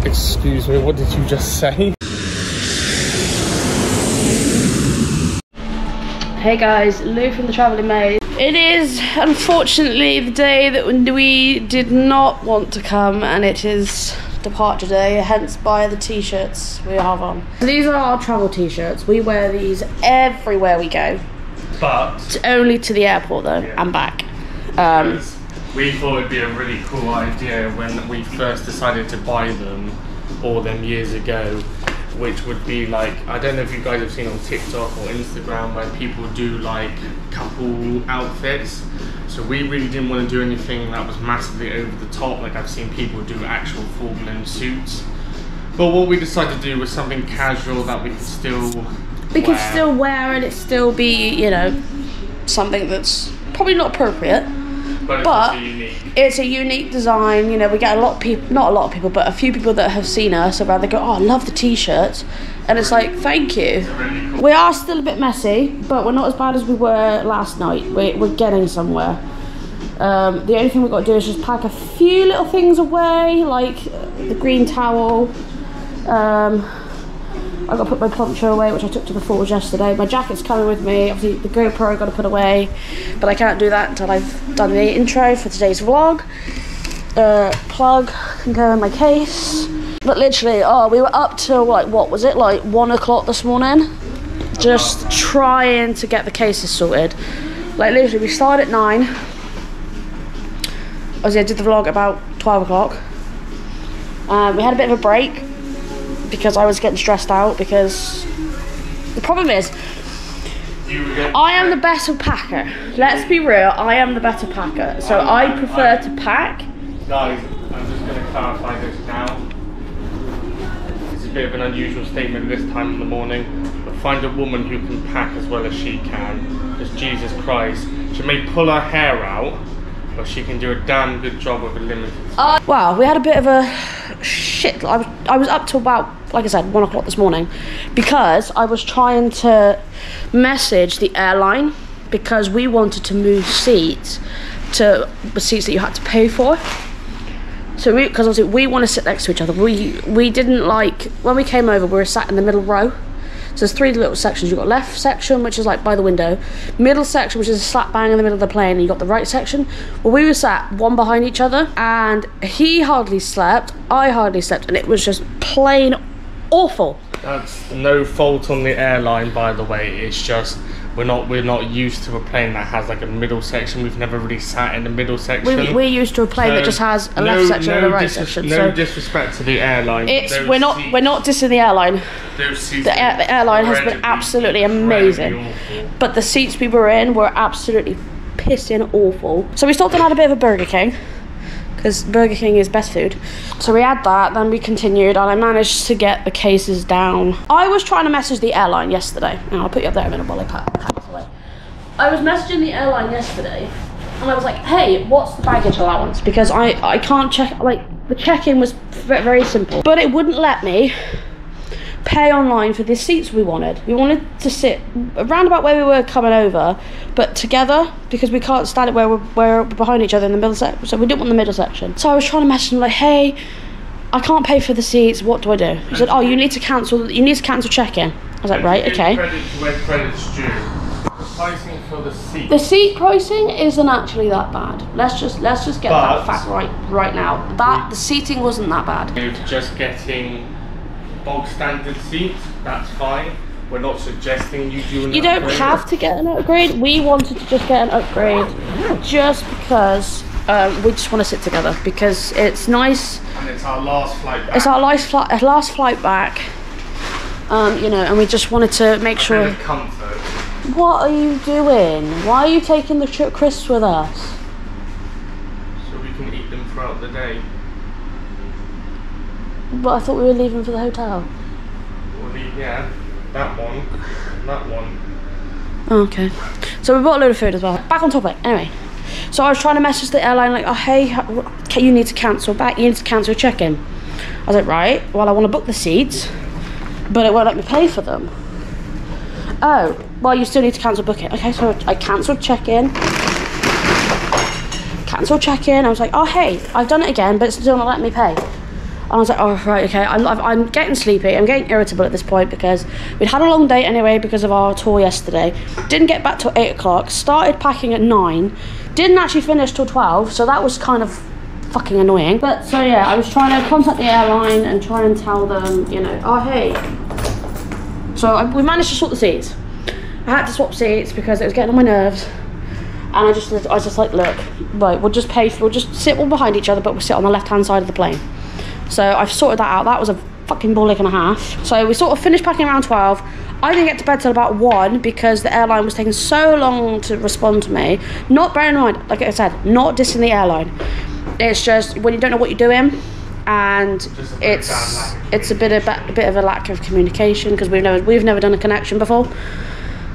Excuse me, what did you just say? Hey guys, Lou from the Travelling Maid. It is unfortunately the day that we did not want to come, and it is departure day, hence buy the t-shirts we have on. These are our travel t-shirts. We wear these everywhere we go. But only to the airport though, and back. We thought it'd be a really cool idea when we first decided to buy them all them years ago, which would be like, I don't know if you guys have seen on TikTok or Instagram where people do like couple outfits. So we really didn't want to do anything that was massively over the top, like I've seen people do actual full-blown suits. But what we decided to do was something casual that we could still wear and it still be, you know, something that's probably not appropriate. But it's a unique design. You know, we get a lot of people, not a lot of people, but a few people that have seen us around. They go, "Oh, I love the t-shirts," and it's like, thank you. Really cool. We are still a bit messy, but we're not as bad as we were last night. We're getting somewhere. The only thing we've got to do is just pack a few little things away, like the green towel. I've got to put my poncho away, which I took to the falls yesterday. My jacket's coming with me. Obviously, the GoPro I've got to put away, but I can't do that until I've done the intro for today's vlog. Plug can go in my case. But literally, we were up till like, what was it, like 1 o'clock this morning? Just trying to get the cases sorted. Like literally, we started at 9. Obviously, I did the vlog about 12 o'clock. We had a bit of a break, because I was getting stressed out, because the problem is I am the better packer. Let's be real, I am the better packer. So I prefer to pack. Guys, I'm just going to clarify this now. It's a bit of an unusual statement this time in the morning, but find a woman who can pack as well as she can. Because Jesus Christ, she may pull her hair out, but she can do a damn good job with a limited. Wow, we had a bit of a shit. I was up till about, like I said, 1 o'clock this morning, because I was trying to message the airline, because we wanted to move seats to the seats that you had to pay for. So because obviously we want to sit next to each other. We didn't like, when we came over, we were sat in the middle row. So there's 3 little sections. You've got left section, which is like by the window, middle section, which is a slap bang in the middle of the plane, and you got the right section. Well, we were sat one behind each other, and he hardly slept, I hardly slept, and it was just plain awful. That's no fault on the airline, by the way. It's just we're not used to a plane that has like a middle section. We've never really sat in the middle section. We're used to a plane that just has a left section and a right section. No disrespect to the airline. We're not dissing the airline. The airline has been absolutely amazing, but the seats we were in were absolutely pissing awful. So we stopped and had a bit of a Burger King, because Burger King is best food. So we had that, then we continued, and I managed to get the cases down. I was trying to message the airline yesterday, and I'll put you up there in a minute while I pack this away. I was messaging the airline yesterday, and I was like, hey, what's the baggage allowance? Because I can't check, like, the check-in was very simple, but it wouldn't let me pay online for the seats we wanted. We wanted to sit around about where we were coming over, but together, because we can't stand it where we're behind each other in the middle section, so we didn't want the middle section. So I was trying to message him like, hey, I can't pay for the seats, what do I do? He said, oh, you need to cancel check-in. I was like, right, okay. Credit to where credit's due. The pricing for the seat. The seat pricing isn't actually that bad. Let's just get that fact right now. The seating wasn't that bad. You're just getting bog standard seats, that's fine. We're not suggesting you do an upgrade. You don't have to get an upgrade. We wanted to just get an upgrade just because we just want to sit together, because it's nice. And it's our last flight back. It's our last flight back. You know, and we just wanted to make sure. Comfort. What are you doing? Why are you taking the crisps with us? So we can eat them throughout the day. But I thought we were leaving for the hotel. Well, yeah, that one, and that one. Oh, okay. So we bought a load of food as well. Back on topic, anyway. So I was trying to message the airline like, oh, hey, you need to cancel back. You need to cancel check-in. I was like, right, well, I want to book the seats, but it won't let me pay for them. Oh, well, you still need to cancel booking. Okay, so I cancelled check-in. I was like, oh, hey, I've done it again, but it's still not letting me pay. And I was like, oh, right, okay. I'm getting sleepy. I'm getting irritable at this point because we'd had a long day anyway because of our tour yesterday. Didn't get back till 8 o'clock. Started packing at 9. Didn't actually finish till 12. So that was kind of fucking annoying. But so yeah, I was trying to contact the airline and try and tell them, you know, oh, hey. So we managed to sort the seats. I had to swap seats because it was getting on my nerves. And I was just like, look, right, we'll just sit all behind each other, but we'll sit on the left-hand side of the plane. So I've sorted that out. That was a fucking ball ache and a half. So we sort of finished packing around 12. I didn't get to bed till about 1 because the airline was taking so long to respond to me. Not bearing in mind, like I said, not dissing the airline. It's just when you don't know what you're doing, and it's a bit of a lack of communication because we've never done a connection before.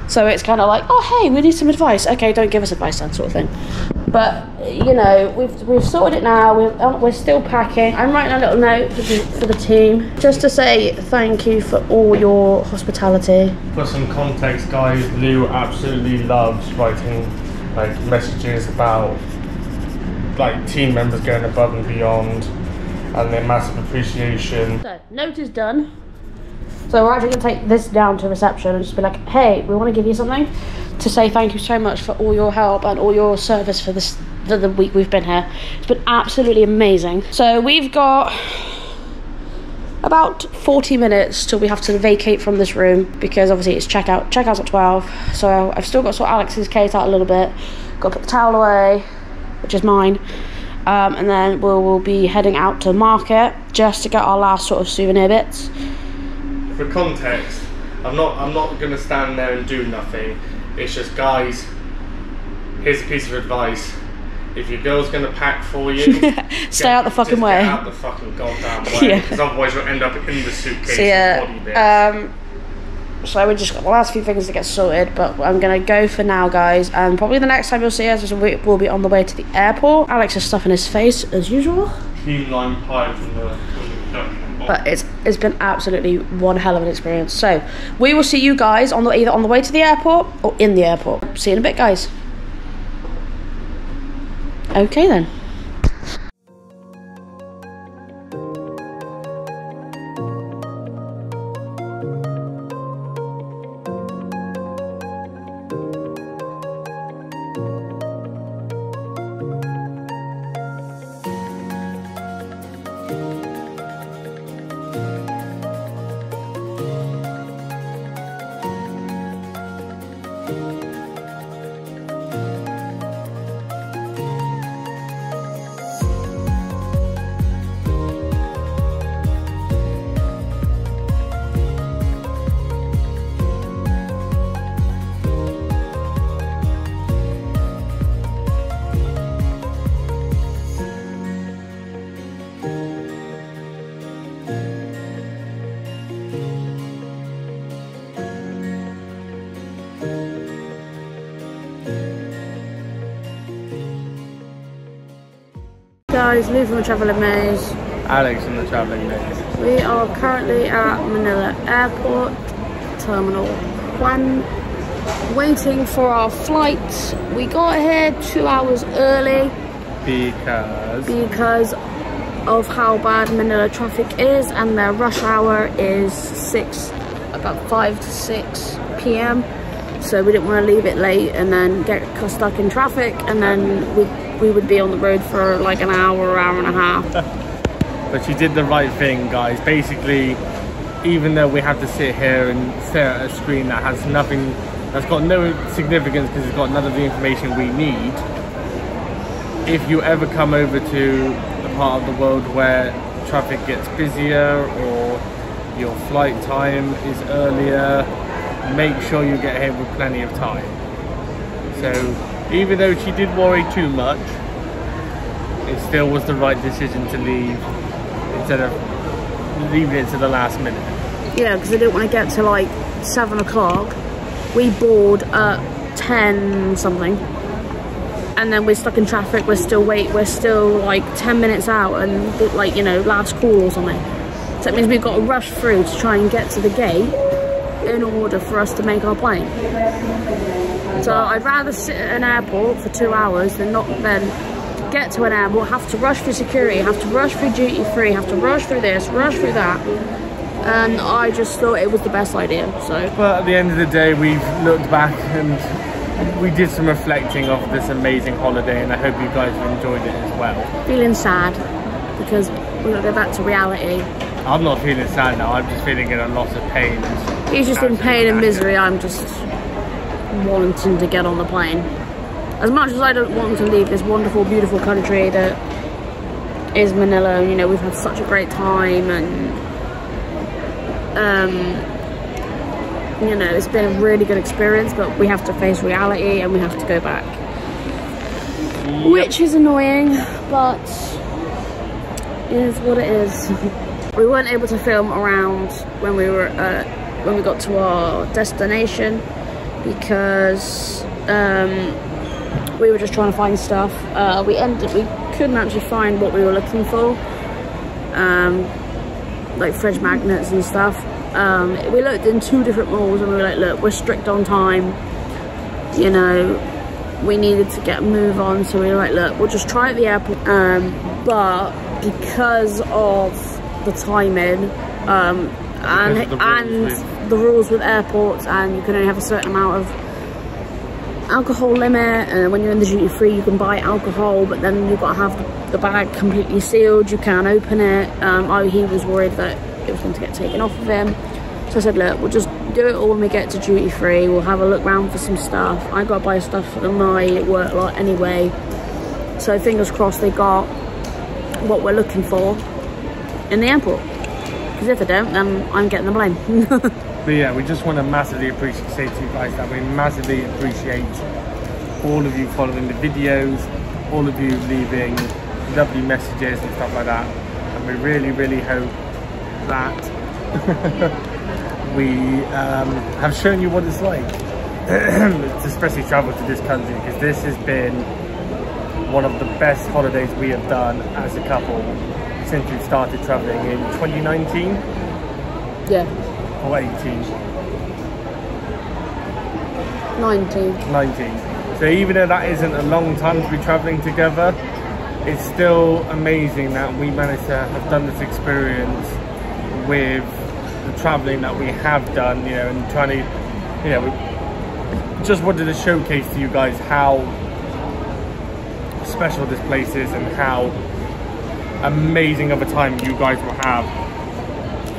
So it's kind of like, oh hey, we need some advice. Okay, don't give us advice, that sort of thing. But you know, we've sorted it now. We're still packing. I'm writing a little note for the team just to say thank you for all your hospitality. For some context, guys, Lou absolutely loves writing like messages about like team members going above and beyond and their massive appreciation. So note is done. So we're actually going to take this down to reception and just be like, hey, we want to give you something to say thank you so much for all your help and all your service for the week we've been here. It's been absolutely amazing. So we've got about 40 minutes till we have to vacate from this room because obviously it's checkout's at 12. So I've still got to sort Alex's case out a little bit. Got to put the towel away, which is mine. And then we'll be heading out to market just to get our last sort of souvenir bits. For context, I'm not gonna stand there and do nothing. It's just, guys, here's a piece of advice. If your girl's gonna pack for you, stay out the fucking way. Get out the fucking goddamn way, because otherwise you'll end up in the suitcase. So yeah, so we just got the last few things to get sorted, but I'm gonna go for now, guys. And probably the next time you'll see us, we'll be on the way to the airport. Alex is stuffing his face as usual. Key lime pie from the but it's been absolutely one hell of an experience. So we will see you guys either on the way to the airport or in the airport. See you in a bit, guys. Okay then. Guys, Lou from the Travelling Maze. Alex from the Travelling Maze. We are currently at Manila Airport Terminal 1, waiting for our flight. We got here 2 hours early because of how bad Manila traffic is, and their rush hour is about 5 to 6 p.m. So we didn't want to leave it late and then get stuck in traffic, and then we would be on the road for like an hour and a half. But she did the right thing, guys. Basically, even though we have to sit here and stare at a screen that has nothing, that's got no significance because it's got none of the information we need, if you ever come over to a part of the world where traffic gets busier or your flight time is earlier, make sure you get here with plenty of time. So even though she did worry too much, it still was the right decision to leave instead of leaving it to the last minute. Yeah, because I didn't want to get to like 7 o'clock. We board at 10 something, and then we're stuck in traffic. We're still like 10 minutes out, and like, you know, last call or something. So it means we've got to rush through to try and get to the gate in order for us to make our plane. So I'd rather sit at an airport for 2 hours than get to an airport, have to rush through security, have to rush through duty free, have to rush through this, rush through that. And I just thought it was the best idea, so. But at the end of the day, we've looked back and we did some reflecting of this amazing holiday, and I hope you guys have enjoyed it as well. Feeling sad, because we're gonna go back to reality. I'm not feeling sad now, I'm just feeling in a lot of pain. He's just in pain and misery, I'm just wanting to get on the plane. As much as I don't want to leave this wonderful, beautiful country that is Manila, you know, we've had such a great time, and you know, it's been a really good experience, but we have to face reality and we have to go back. Yep. Which is annoying, but it is what it is. We weren't able to film around when we got to our destination because we were just trying to find stuff. We couldn't actually find what we were looking for, like fridge magnets and stuff. We looked in 2 different malls and we were like, look, we're strict on time, you know, we needed to get a move on, so we were like, look, we'll just try at the airport. But because of the timing and the rules with airports, and you can only have a certain amount of alcohol limit, and when you're in the duty free you can buy alcohol, but then you've got to have the bag completely sealed, you can't open it. He was worried that it was going to get taken off of him, so I said, look, we'll just do it all when we get to duty free, we'll have a look round for some stuff. I got to buy stuff for my work lot anyway, so fingers crossed they got what we're looking for in the airport, because if they don't, then I'm getting the blame. But yeah, we just want to massively say to you guys that we massively appreciate all of you following the videos, all of you leaving lovely messages and stuff like that, and we really, really hope that we have shown you what it's like to especially travel to this country, because this has been one of the best holidays we have done as a couple since we started traveling in 2019. Yeah. Or 18. 19. So even though that isn't a long time to be traveling together, it's still amazing that we managed to have done this experience with the traveling that we have done, you know, and trying to, you know, we just wanted to showcase to you guys how special this place is and how amazing of a time you guys will have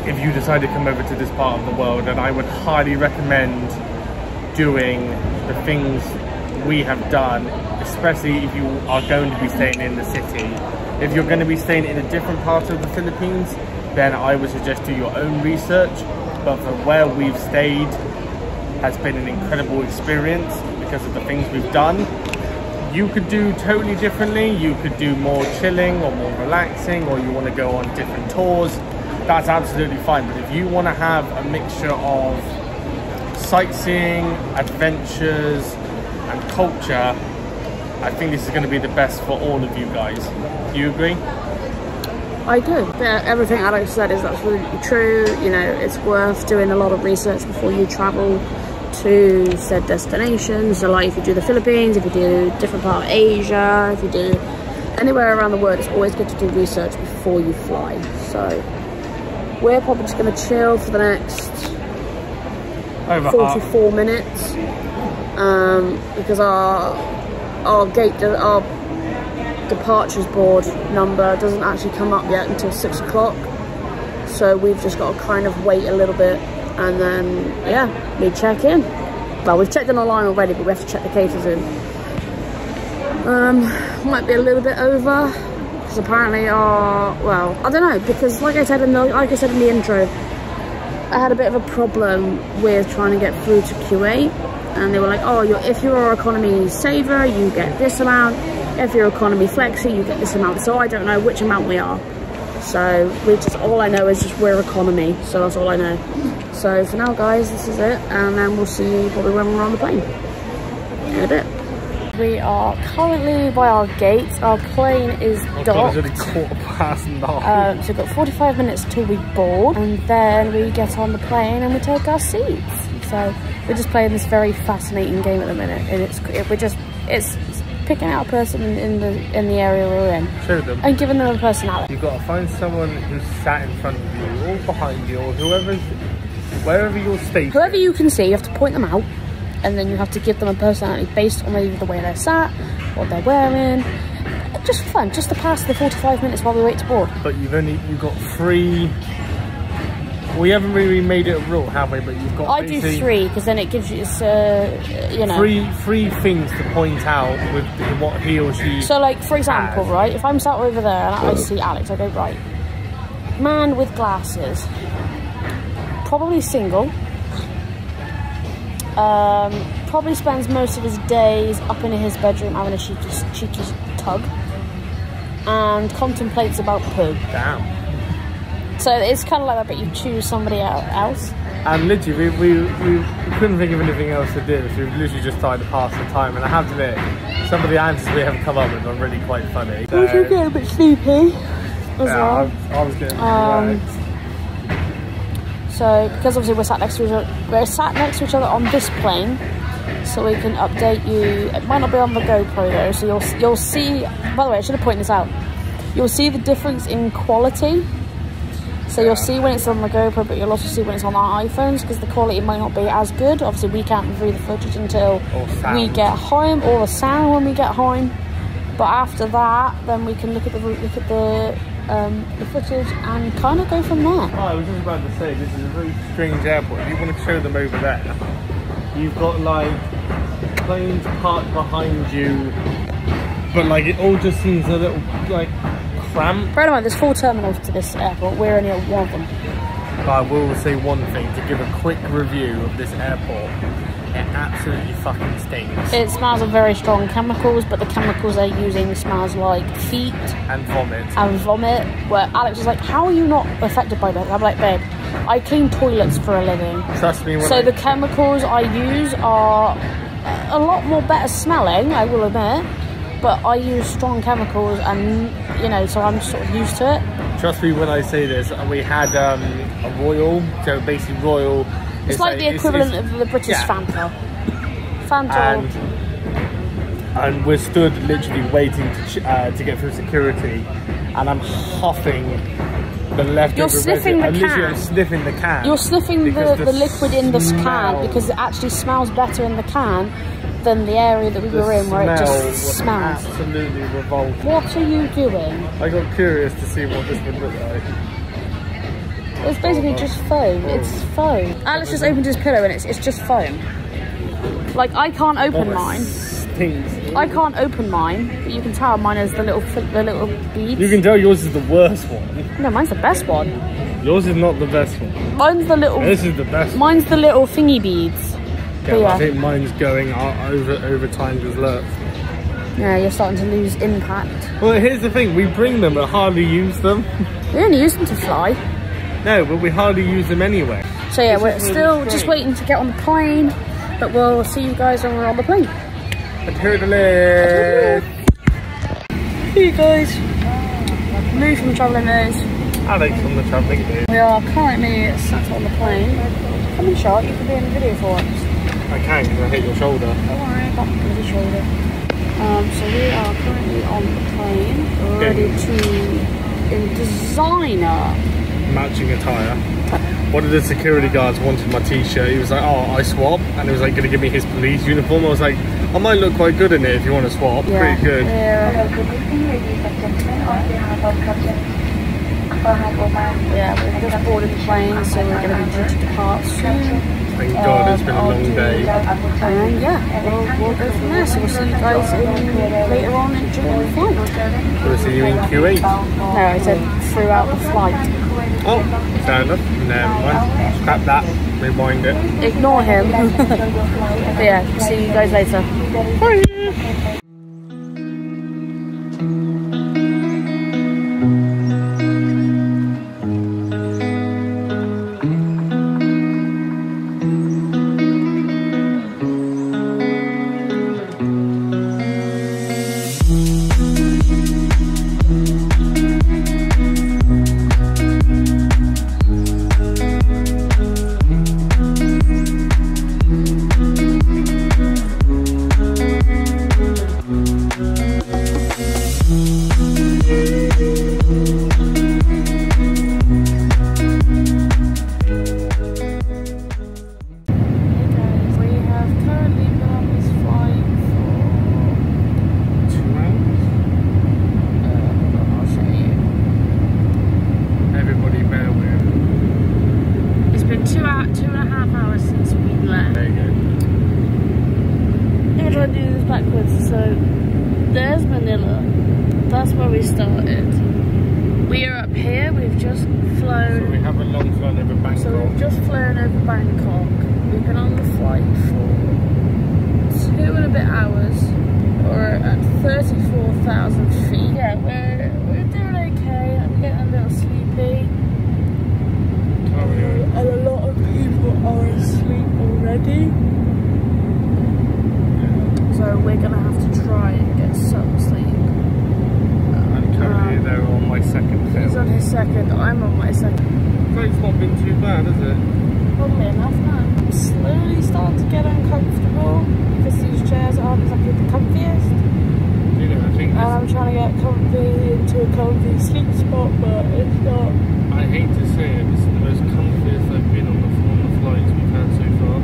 if you decide to come over to this part of the world. And I would highly recommend doing the things we have done, especially if you are going to be staying in the city. If you're going to be staying in a different part of the Philippines, then I would suggest do your own research, but for where we've stayed has been an incredible experience because of the things we've done. You could do totally differently, you could do more chilling or more relaxing, or you want to go on different tours, that's absolutely fine. But if you want to have a mixture of sightseeing, adventures and culture, I think this is going to be the best for all of you guys. Do you agree? I do. Everything Alex said is absolutely true. You know, it's worth doing a lot of research before you travel to said destinations. So like if you do the Philippines, if you do a different part of Asia, if you do anywhere around the world, it's always good to do research before you fly. So we're probably just going to chill for the next 44 minutes because our departures board number doesn't actually come up yet until 6 o'clock, so we've just got to kind of wait a little bit, and then yeah, we check in. Well, we've checked in online already, but we have to check the cases in. Might be a little bit over because apparently well, I don't know, because like I said in the intro, I had a bit of a problem with trying to get through to Kuwait, and they were like, oh, if you're an economy saver, you get this amount. If you're economy flexi, you get this amount. So I don't know which amount we are. So all I know is just we're economy. So that's all I know. So for now, guys, this is it. And then we'll see you probably when we're on the plane in a bit. We are currently by our gate. Our plane is docked. It's only 9:15. So we've got 45 minutes till we board. And then we get on the plane and we take our seats. So we're just playing this very fascinating game at the minute. And it's picking out a person in the area we're in. Show them. And giving them a personality. You've got to find someone who's sat in front of you, or behind you, or wherever you're stationed. Whoever you can see, you have to point them out, and then you have to give them a personality based on either the way they're sat, what they're wearing. Just fun, just to pass the 45 minutes while we wait to board. But you've got 3. We haven't really made it a rule, have we? But you've got. I do 3 because then it gives you, you know, three things to point out with what he or she. So, like for example, right? If I'm sat over there and I see Alex, I go, right, man with glasses, probably single. Probably spends most of his days up in his bedroom having a cheeky tug, and contemplates about poo. Damn. So it's kind of like that, but you choose somebody else. And literally, we couldn't think of anything else to do, so we've literally just tried to pass the time. And I have to admit, some of the answers we have come up with are really quite funny. So, I should get a bit sleepy as well. I was getting so because obviously we're sat next to each other on this plane, so we can update you. It might not be on the GoPro though, so you'll see. By the way, I should have pointed this out. You'll see the difference in quality. So you'll see when it's on the GoPro, but you'll also see when it's on our iPhones, because the quality might not be as good. Obviously, we can't review the footage until we get home, or the sound when we get home. But after that, then we can look at the footage and kind of go from there. Oh, I was just about to say, this is a very strange airport. If you want to show them over there, you've got like planes parked behind you, but like it all just seems a little like cramped. Bear in mind, there's 4 terminals to this airport. We're only at one of them. I will say one thing to give a quick review of this airport. It absolutely fucking stinks. It smells of very strong chemicals, but the chemicals they're using smells like feet and vomit. Where Alex was like, "How are you not affected by that?" I'm like, "Babe, I clean toilets for a living." Trust me. So the chemicals I use are a lot more better smelling, I will admit, but I use strong chemicals, and you know, so I'm sort of used to it. Trust me when I say this. We had a Royal, so basically Royal. It's like the equivalent of the British Fanta. And we're stood literally waiting to get through security, and I'm huffing the leftover. You're sniffing the can. I'm sniffing the can. You're sniffing the liquid in this can, because it actually smells better in the can than the area that we were in, where it just smells. Absolutely revolting. What are you doing? I got curious to see what this would look like. It's basically just foam. It's foam. Alex just opened his pillow and it's just foam. Like, I can't open mine. Stinks. I can't open mine, but you can tell mine is the little beads. You can tell yours is the worst one. No, mine's the best one. Yours is not the best one. Mine's the little. This is the best. Mine's the little thingy beads. Yeah, I think mine's going over time as look. Yeah, you're starting to lose impact. Well, here's the thing: we bring them, but hardly use them. We only use them to fly. No, but we hardly use them anyway. So yeah, we're still just waiting to get on the plane, but we'll see you guys when we're on the plane. Hey guys, Lou from Travelling Nose. Alex from the Travelling Nose. We are currently sat on the plane. Come in, shot, you can be in the video for us. I can, because I hit your shoulder. Don't worry, back to the shoulder. So we are currently on the plane, ready to in designer matching attire. One of the security guards wanted my t-shirt. He was like, "Oh, I swap," and he was like going to give me his police uniform. I was like, "I might look quite good in it if you want to swap." Yeah. Pretty good. Yeah, we've just boarded the plane, so we're going to be due to depart soon. Thank God, it's been a long day. And yeah, we'll go from there. So we'll see you guys later on during the flight. We'll see you in Q8. No, I said throughout the flight. Oh, fair enough. Never mind. Scrap that. Rewind it. Ignore him. But yeah, see you guys later. Bye. just flown. So we have a long flight over Bangkok. So we've just flown over Bangkok. We've been on the flight for 2 and a bit hours. We're at 34,000 feet. Yeah, we're doing okay. I'm getting a little sleepy. And a lot of people are asleep already. So we're gonna have to try and get some sleep. I'm currently there on my second film. He's on his second, I'm on my second. It's not been too bad, has it? Probably enough now. I'm slowly starting to get uncomfortable because these chairs aren't exactly the comfiest. You know, I think and I'm trying to get comfy into a comfy sleep spot, but it's not. I hate to say it, it's the most comfiest I've been on the flights we've had so far.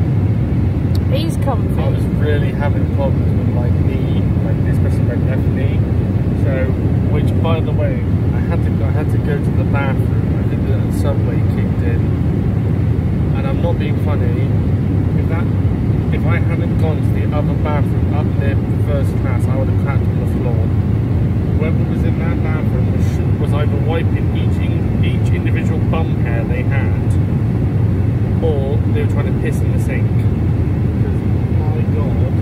He's comfy. I was really having problems with my knee, especially my left knee. So, which by the way, I had to go to the bathroom. I think the subway kicked in, and I'm not being funny. If I hadn't gone to the other bathroom up near first class, I would have cracked on the floor. Whoever was in that bathroom was either wiping each individual bum hair they had, or they were trying to piss in the sink. My God,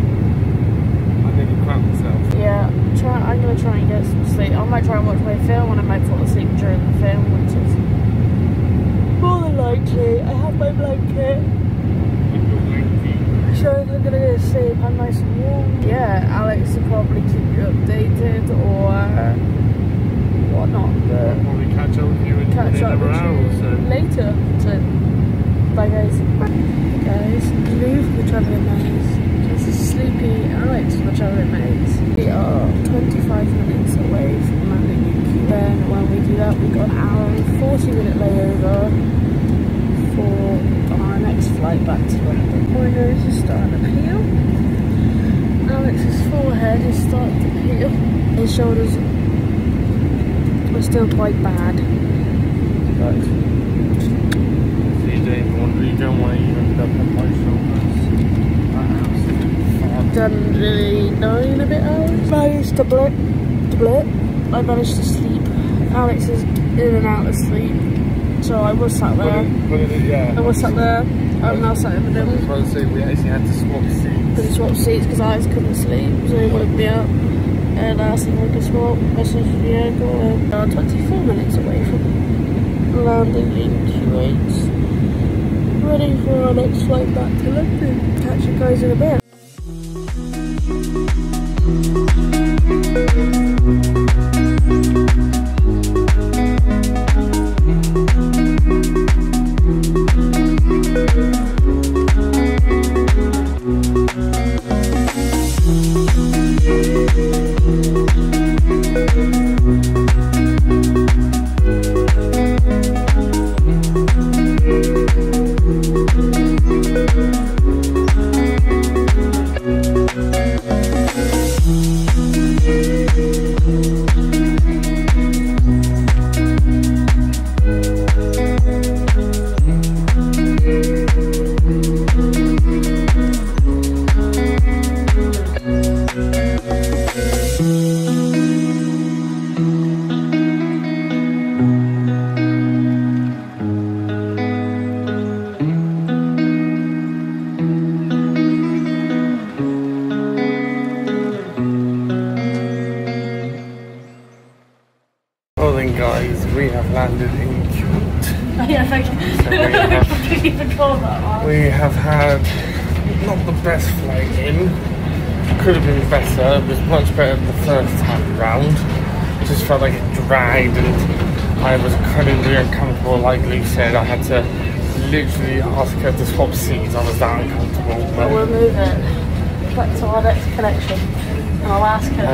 I nearly crapped myself. Yeah, I'm going to try and get some sleep. I might try and watch my film and I might fall asleep during the film, which is more than likely. I have my blanket. So I'm going to go to sleep. I'm nice and warm. Yeah, Alex will probably keep you updated or whatnot. But I'll probably catch up with you in another hour or so. Later. So, bye guys. Hey guys, Louvre, the travelling maze. This is sleepy Alex, the travelling maze. We are 25 minutes away from landing in Cuba. Then when we do that, we've got an hour and 40-minute layover for our next flight back to London. My nose is starting to peel. Alex's forehead is starting to peel. His shoulders are still quite bad. But you don't want to even up on my shoulders. I've done really 9 and a bit hours. Managed to blip. I managed to sleep. Alex is in and out of sleep. So I was sat there. I was sat there. I'm now sat in the middle. I was about to say, we actually had to swap seats. We swap seats because Alex couldn't sleep, so he woke me up. And I asked if I could swap. Messaged me, go on. We are 24 minutes away from landing in Kuwait. Ready for our next flight back to London. Catch you guys in a bit. Guys, we have landed in Kuwait. Oh yeah, thank you. So we have had not the best flight in. Could have been better. It was much better the first time round. It just felt like it dragged and I was incredibly uncomfortable. Like Luke said, I had to literally ask her to swap seats. I was that uncomfortable. But we'll move it back to our next connection. And I'll ask her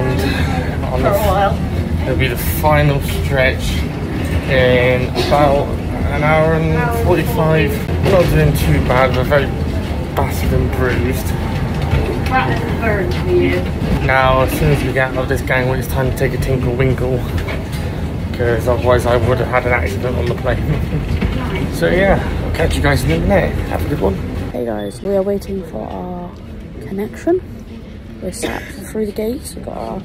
for a while. It'll be the final stretch in about an hour and 45. Not doing too bad, but very battered and bruised. Now, as soon as we get out of this gangway, it's time to take a tinkle winkle, because otherwise I would have had an accident on the plane. So yeah, I'll catch you guys in a minute. Have a good one. Hey guys, we are waiting for our connection. We're sat through the gates. We've got our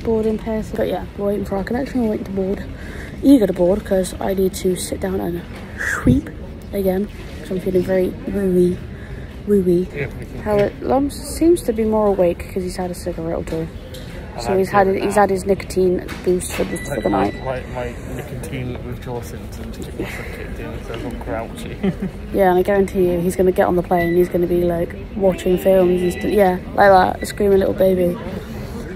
boarding pass. But yeah, we're waiting for our connection. We're waiting to board. eager to board because I need to sit down and sleep again because I'm feeling very woo-wee. Howard Lums seems to be more awake because he's had a cigarette or two. So he's had his nicotine boost for the night. My nicotine withdrawal symptoms kicked in, so I'm grouchy. Yeah, and I guarantee you, he's going to get on the plane. He's going to be like watching films. Yeah, like that, screaming little baby.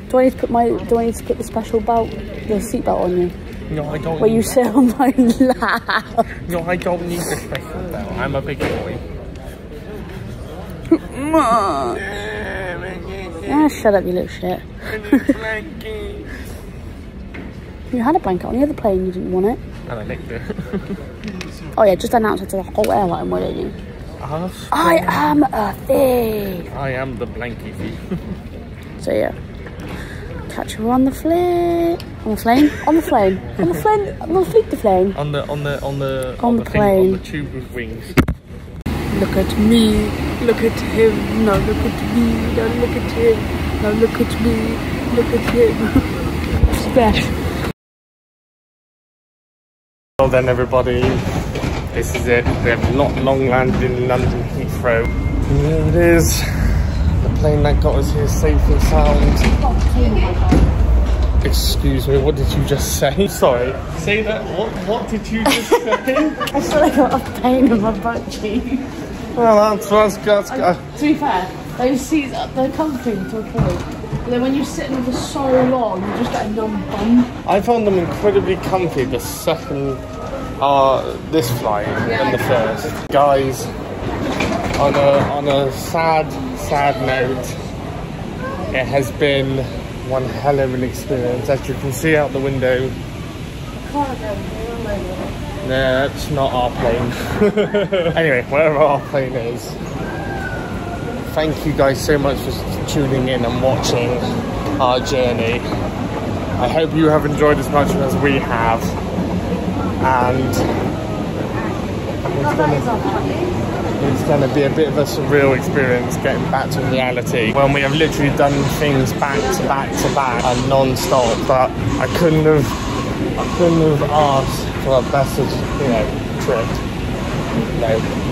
Do I need to put the special belt, the seat belt on you? No, I don't. Where you sit on my lap. No, I don't need the special belt. I'm a big boy. Ah, shut up, you little shit. You had a blanket on the other plane, you didn't want it. And I licked it. Oh yeah, just announce it to the whole airline, why don't you? I am a thief. I am the blankie thief. So yeah. Catch her on the flame. On the flame? On the flame. On the flame. On the fleet the flame. On the plane. Thing, on the tube with wings. Look at me, look at him, no look at me, no look at him, no look at me, look at him. Splash. Well then everybody, this is it. We have not long landed in London Heathrow. And here it is. The plane that got us here safe and sound. Excuse me, what did you just say? Sorry, say that, what did you just say? I said I got a pain in my butt cheek. Well, that's good. To be fair, those seats, they're comfy to a point. But then when you're sitting with it so long, you just get a numb bum. I found them incredibly comfy the second this flight than the first. Guys, on a sad note, it has been one hell of an experience. As you can see out the window, that's not our plane. Anyway, wherever our plane is, thank you guys so much for tuning in and watching our journey. I hope you have enjoyed as much as we have, and it's going to be a bit of a surreal experience getting back to reality when we have literally done things back to back to back and non-stop. But I couldn't have asked for a better, trip,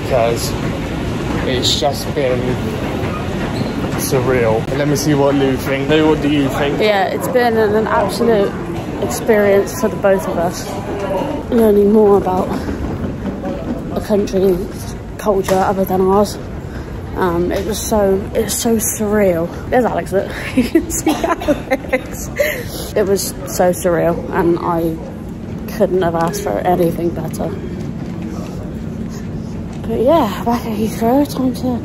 because it's just been surreal. And let me see what Lou thinks. Lou, what do you think? Yeah, it's been an absolute experience for the both of us, learning more about a country culture other than ours. It's so surreal. There's Alex, look. You can see Alex. It was so surreal, and I couldn't have asked for anything better. But yeah, back at Heathrow, time to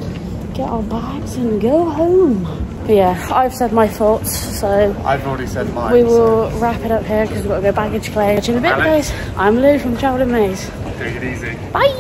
get our bags and go home. But yeah, I've said my thoughts, so I've already said mine. We will wrap it up here because we've got to go baggage claim. Catch you in a bit, guys. I'm Lou from Travelling Maze. Take it easy. Bye.